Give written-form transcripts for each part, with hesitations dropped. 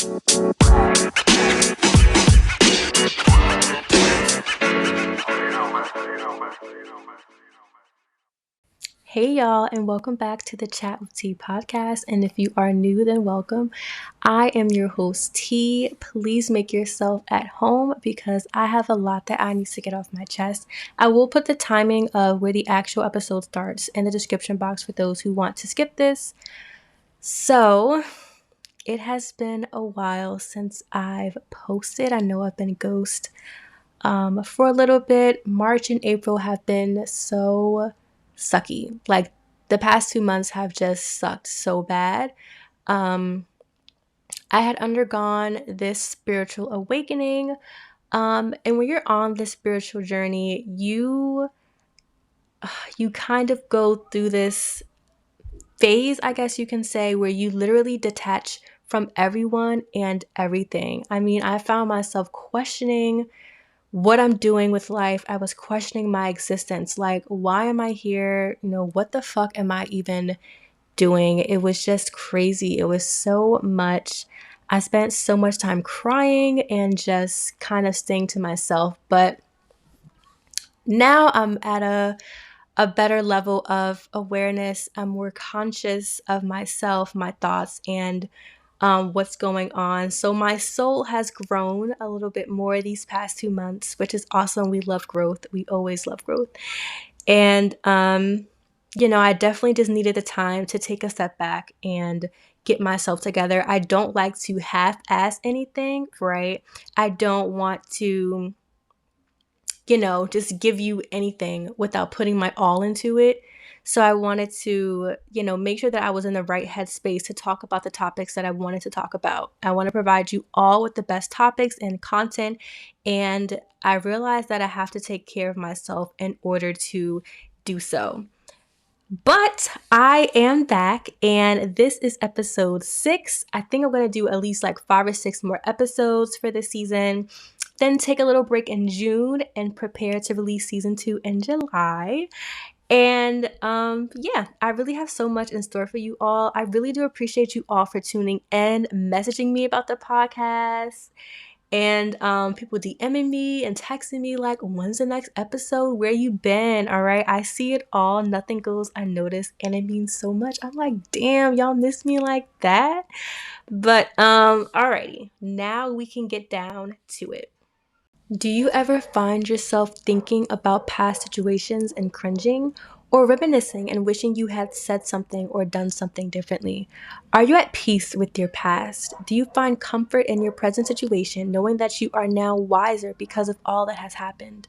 Hey y'all, and welcome back to the CWT podcast. And if you are new, then welcome. I am your host, T. Please make yourself at home because I have a lot that I need to get off my chest. I will put the timing of where the actual episode starts in the description box for those who want to skip this. So, it has been a while since I've posted. I know I've been ghost for a little bit. March and April have been so sucky. Like the past 2 months have just sucked so bad. I had undergone this spiritual awakening. And when you're on this spiritual journey, you kind of go through this phase, I guess you can say, where you literally detach from everyone and everything. I mean, I found myself questioning what I'm doing with life. I was questioning my existence. Like, why am I here? What the fuck am I even doing? It was just crazy. It was so much. I spent so much time crying and just kind of staying to myself. But now I'm at a better level of awareness. I'm more conscious of myself, my thoughts, and what's going on. So my soul has grown a little bit more these past 2 months, which is awesome. We love growth. We always love growth. And, I definitely just needed the time to take a step back and get myself together. I don't like to half-ass anything, right? I don't want to just give you anything without putting my all into it. So I wanted to, make sure that I was in the right headspace to talk about the topics that I wanted to talk about. I want to provide you all with the best topics and content. And I realized that I have to take care of myself in order to do so. But I am back, and this is episode 6. I think I'm going to do at least like 5 or 6 more episodes for this season. Then take a little break in June and prepare to release season 2 in July. And I really have so much in store for you all. I really do appreciate you all for tuning in, messaging me about the podcast, and people DMing me and texting me like, when's the next episode? Where you been? All right, I see it all. Nothing goes unnoticed, and it means so much. I'm like, damn, y'all miss me like that. But alrighty, now we can get down to it. Do you ever find yourself thinking about past situations and cringing, or reminiscing and wishing you had said something or done something differently? Are you at peace with your past? Do you find comfort in your present situation, knowing that you are now wiser because of all that has happened?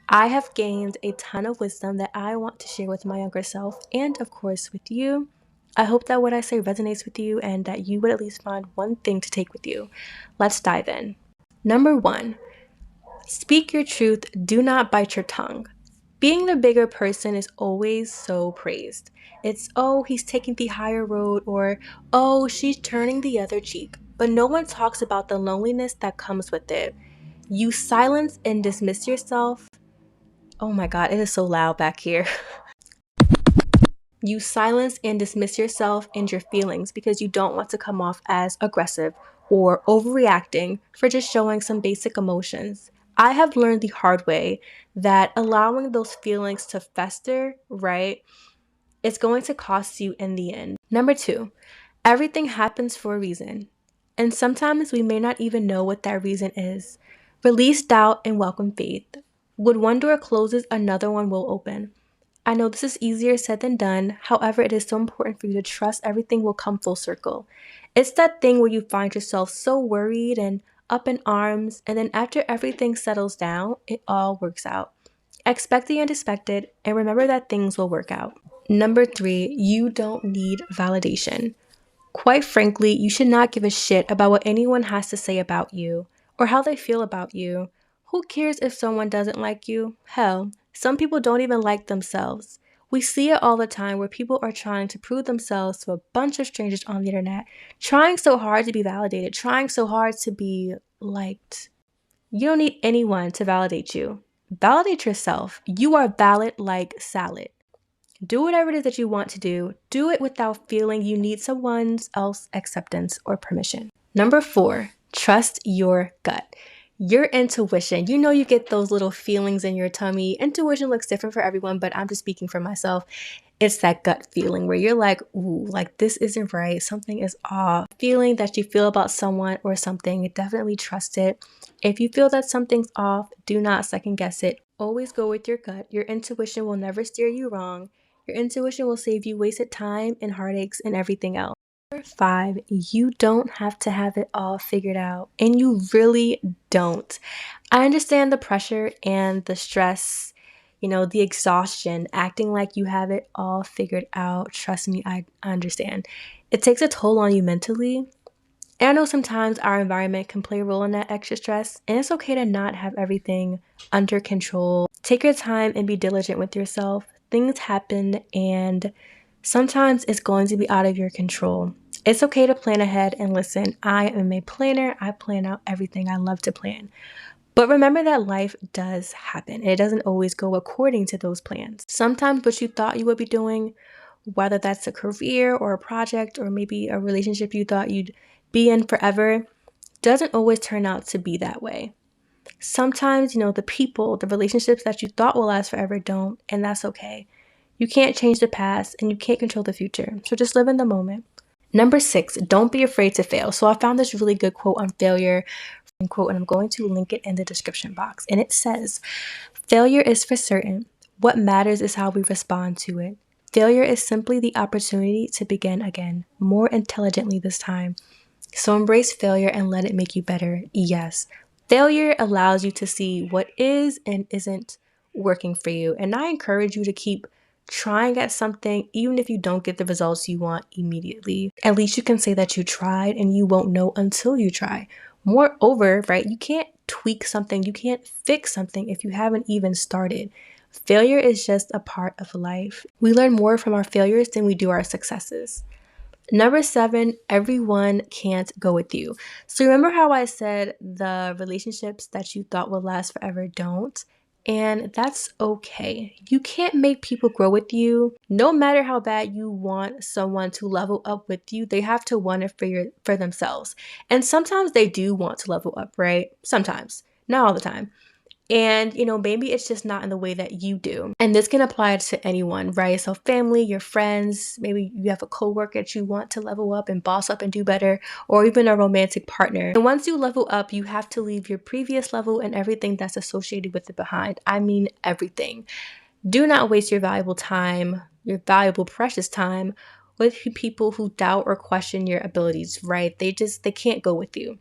I have gained a ton of wisdom that I want to share with my younger self and, of course, with you. I hope that what I say resonates with you and that you would at least find one thing to take with you. Let's dive in. Number 1. Speak your truth, do not bite your tongue. Being the bigger person is always so praised. It's, oh, he's taking the higher road, or, oh, she's turning the other cheek. But no one talks about the loneliness that comes with it. You silence and dismiss yourself. Oh my God, it is so loud back here. You silence and dismiss yourself and your feelings because you don't want to come off as aggressive or overreacting for just showing some basic emotions. I have learned the hard way that allowing those feelings to fester, right, it's going to cost you in the end. Number 2, everything happens for a reason. And sometimes we may not even know what that reason is. Release doubt and welcome faith. When one door closes, another one will open. I know this is easier said than done. However, it is so important for you to trust everything will come full circle. It's that thing where you find yourself so worried and up in arms, and then after everything settles down, it all works out. Expect the unexpected and remember that things will work out. Number 3, you don't need validation. Quite frankly, you should not give a shit about what anyone has to say about you or how they feel about you. Who cares if someone doesn't like you? Hell, some people don't even like themselves. We see it all the time where people are trying to prove themselves to a bunch of strangers on the internet, trying so hard to be validated, trying so hard to be liked. You don't need anyone to validate you. Validate yourself. You are valid like salad. Do whatever it is that you want to do. Do it without feeling you need someone else's acceptance or permission. Number 4, trust your gut. Your intuition. You know, you get those little feelings in your tummy. Intuition looks different for everyone, but I'm just speaking for myself. It's that gut feeling where you're like, ooh, like this isn't right. Something is off. Feeling that you feel about someone or something, definitely trust it. If you feel that something's off, do not second guess it. Always go with your gut. Your intuition will never steer you wrong. Your intuition will save you wasted time and heartaches and everything else. Number 5, you don't have to have it all figured out, and you really don't. I understand the pressure and the stress, the exhaustion, acting like you have it all figured out. Trust me, I understand. It takes a toll on you mentally. And I know sometimes our environment can play a role in that extra stress, and it's okay to not have everything under control. Take your time and be diligent with yourself. Things happen, and sometimes it's going to be out of your control. It's okay to plan ahead, and listen, I am a planner. I plan out everything. I love to plan. But remember that life does happen. It doesn't always go according to those plans. Sometimes what you thought you would be doing, whether that's a career or a project or maybe a relationship you thought you'd be in forever, doesn't always turn out to be that way. Sometimes, the people, the relationships that you thought will last forever don't, and that's okay. You can't change the past and you can't control the future. So just live in the moment. Number 6, don't be afraid to fail. So I found this really good quote on failure, and I'm going to link it in the description box. And it says, failure is for certain. What matters is how we respond to it. Failure is simply the opportunity to begin again, more intelligently this time. So embrace failure and let it make you better. Yes, failure allows you to see what is and isn't working for you. And I encourage you to keep trying at something, even if you don't get the results you want immediately. At least you can say that you tried, and you won't know until you try. Moreover, right, you can't tweak something, you can't fix something if you haven't even started. Failure is just a part of life. We learn more from our failures than we do our successes. Number 7, everyone can't go with you. So remember how I said the relationships that you thought would last forever don't? And that's okay. You can't make people grow with you. No matter how bad you want someone to level up with you, they have to want it for themselves. And sometimes they do want to level up, right? Sometimes, not all the time. And, maybe it's just not in the way that you do. And this can apply to anyone, right? So family, your friends, maybe you have a coworker that you want to level up and boss up and do better, or even a romantic partner. And once you level up, you have to leave your previous level and everything that's associated with it behind. I mean, everything. Do not waste your valuable time, your valuable, precious time with people who doubt or question your abilities, right? They can't go with you,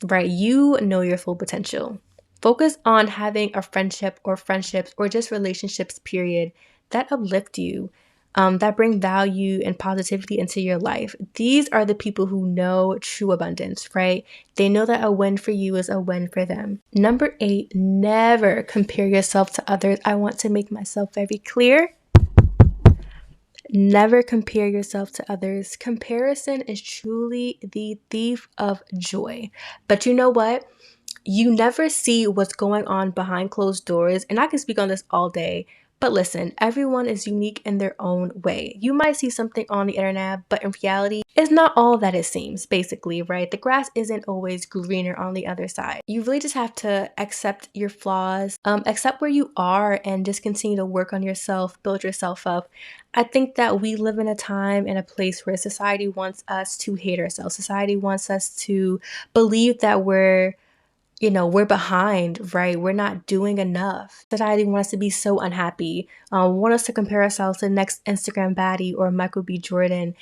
right? You know your full potential. Focus on having a friendship or friendships or just relationships, period, that uplift you, that bring value and positivity into your life. These are the people who know true abundance, right? They know that a win for you is a win for them. Number 8, never compare yourself to others. I want to make myself very clear. Never compare yourself to others. Comparison is truly the thief of joy. But you know what? You never see what's going on behind closed doors, and I can speak on this all day. But listen, everyone is unique in their own way. You might see something on the internet, but in reality, it's not all that it seems, basically, right? The grass isn't always greener on the other side. You really just have to accept your flaws, accept where you are, and just continue to work on yourself, build yourself up. I think that we live in a time and a place where society wants us to hate ourselves. Society wants us to believe that we're behind, right? We're not doing enough. Society wants us to be so unhappy, want us to compare ourselves to the next Instagram baddie or Michael B. Jordan.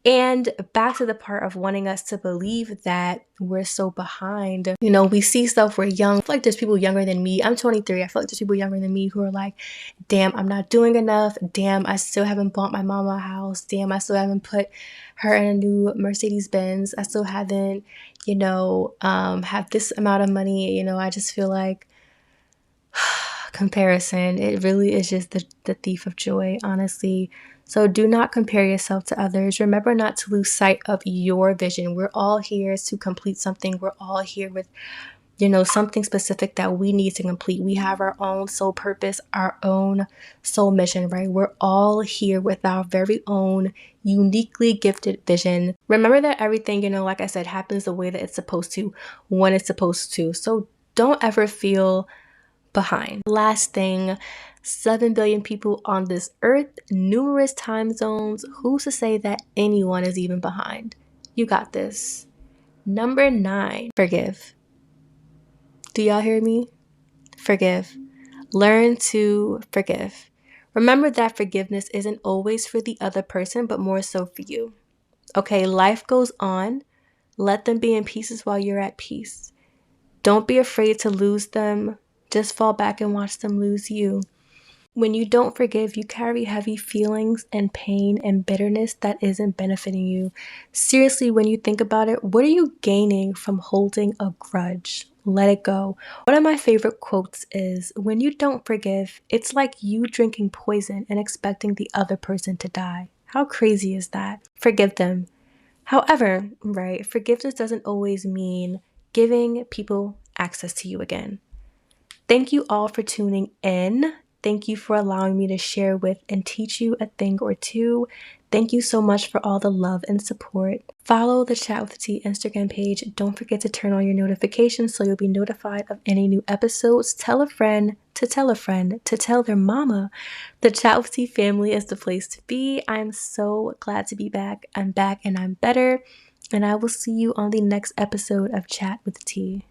And back to the part of wanting us to believe that we're so behind. We see stuff, we're young. I feel like there's people younger than me. I'm 23. I feel like there's people younger than me who are like, damn, I'm not doing enough. Damn, I still haven't bought my mama a house. Damn, I still haven't put her in a new Mercedes Benz. I still haven't, have this amount of money. I just feel like comparison, it really is just the thief of joy, honestly. So do not compare yourself to others. Remember not to lose sight of your vision. We're all here to complete something. We're all here with, something specific that we need to complete. We have our own soul purpose, our own soul mission, right? We're all here with our very own uniquely gifted vision. Remember that everything, like I said, happens the way that it's supposed to, when it's supposed to. So don't ever feel behind. Last thing, 7 billion people on this earth, numerous time zones. Who's to say that anyone is even behind? You got this. Number 9, forgive. Do y'all hear me? Forgive. Learn to forgive. Remember that forgiveness isn't always for the other person, but more so for you. Okay, life goes on. Let them be in pieces while you're at peace. Don't be afraid to lose them. Just fall back and watch them lose you. When you don't forgive, you carry heavy feelings and pain and bitterness that isn't benefiting you. Seriously, when you think about it, what are you gaining from holding a grudge? Let it go. One of my favorite quotes is, when you don't forgive, it's like you drinking poison and expecting the other person to die. How crazy is that? Forgive them. However, right, forgiveness doesn't always mean giving people access to you again. Thank you all for tuning in. Thank you for allowing me to share with and teach you a thing or two. Thank you so much for all the love and support. Follow the Chat with T Instagram page. Don't forget to turn on your notifications so you'll be notified of any new episodes. Tell a friend to tell a friend to tell their mama. The CWT family is the place to be. I'm so glad to be back. I'm back and I'm better. And I will see you on the next episode of Chat with T.